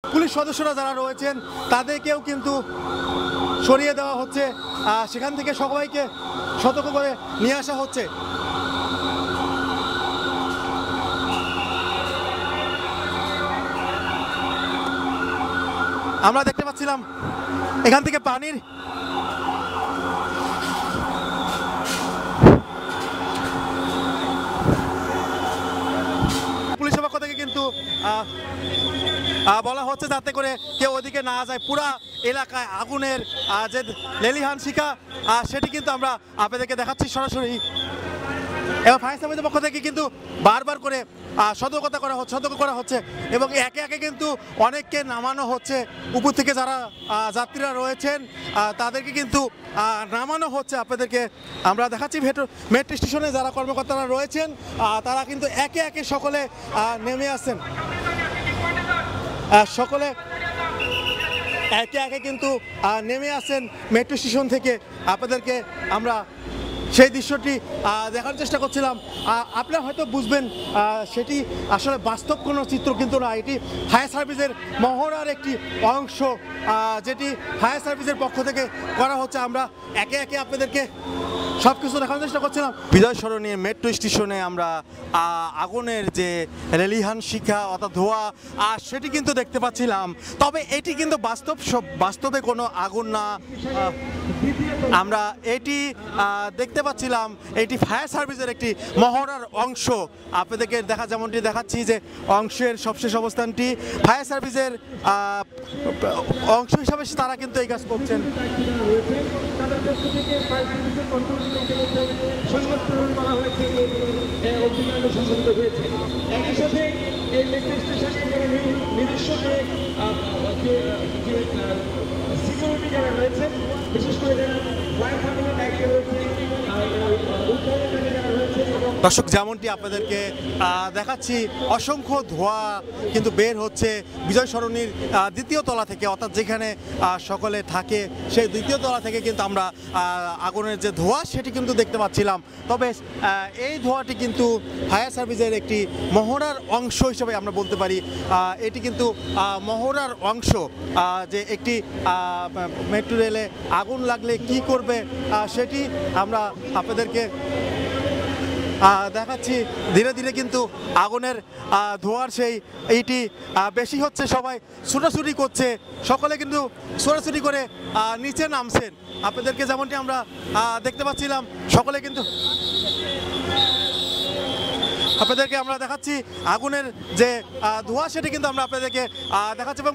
Police সদস্যরা যারা রয়েছেন তাদেরকেও কিন্তু সরিয়ে দেওয়া হচ্ছে, সেখান থেকে সবাইকে সতর্ক করে নিয়ে আসা হচ্ছে। আমরা দেখতে পাচ্ছিলাম এখান থেকে পানির পুলিশের পক্ষ থেকে কিন্তু বলা হচ্ছে যাতে করে কেউ ওদিকে না যায়। পুরা এলাকায় আগুনের যে লেলিহান শিখা সেটি কিন্তু আমরা আপনাদেরকে দেখাচ্ছি সরাসরি। এবং ফায়ার সার্ভিসের পক্ষ থেকে কিন্তু বারবার করে সতর্ক করা হচ্ছে এবং একে একে কিন্তু অনেককে নামানো হচ্ছে। উপর থেকে যারা যাত্রীরা রয়েছেন তাদেরকে কিন্তু নামানো হচ্ছে। আপনাদেরকে আমরা দেখাচ্ছি মেট্রো স্টেশনে যারা কর্মকর্তারা রয়েছেন তারা কিন্তু একে একে সকলে নেমে আসছেন। সকলে একে একে কিন্তু নেমে আসেন মেট্রো স্টেশন থেকে। আপনাদেরকে আমরা সেই দৃশ্যটি দেখার চেষ্টা করছিলাম। আপনারা হয়তো বুঝবেন সেটি আসলে বাস্তব কোনো চিত্র কিন্তু না, এটি ফায়ার সার্ভিসের মহড়ার একটি অংশ যেটি ফায়ার সার্ভিসের পক্ষ থেকে করা হচ্ছে। আমরা একে একে আপনাদেরকে সব কিছু দেখানোর চেষ্টা করছিলাম। বিজয় সরণি মেট্রো স্টেশনে আমরা আগুনের যে লেলিহান শিখা অর্থাৎ ধোঁয়া সেটি কিন্তু দেখতে পাচ্ছিলাম। তবে এটি কিন্তু বাস্তবে কোনো আগুন না, আমরা এটি দেখতে পাচ্ছিলাম এটি ফায়ার সার্ভিসের একটি মহড়ার অংশ। আপনাদেরকে যেমনটি দেখাচ্ছি যে অংশের সবশেষ অবস্থানটি ফায়ার সার্ভিসের অংশ হিসাবে তারা কিন্তু এই কাজ করছেন। সিকিউরিটি যারা রয়েছেন, বিশেষ করে যারা ফায়ার সার্ভিসের দায়িত্বে রয়েছে, যারা রয়েছে। দর্শক যেমনটি আপনাদেরকে দেখাচ্ছি অসংখ্য ধোঁয়া কিন্তু বের হচ্ছে বিজয় সরণির দ্বিতীয় তলা থেকে, অর্থাৎ যেখানে সকলে থাকে সেই দ্বিতীয় তলা থেকে কিন্তু আমরা আগুনের যে ধোঁয়া সেটি কিন্তু দেখতে পাচ্ছিলাম। তবে এই ধোঁয়াটি কিন্তু ফায়ার সার্ভিসের একটি মহড়ার অংশ হিসেবে আমরা বলতে পারি। এটি কিন্তু মহড়ার অংশ যে একটি মেট্রো রেলে আগুন লাগলে কি করবে সেটি আমরা আপনাদেরকে দেখাচ্ছি। ধীরে ধীরে কিন্তু আগুনের ধোঁয়ার এইটি বেশি হচ্ছে, সবাই ছোটাছুটি করছে, সকলে কিন্তু ছোটাছুটি করে নিচে নামছেন। আপনাদেরকে যেমনটি আমরা দেখতে পাচ্ছিলাম সকলে কিন্তু আপনাদেরকে আমরা দেখাচ্ছি আগুনের যে ধোঁয়া সেটি কিন্তু আমরা আপনাদেরকে দেখাচ্ছি এবং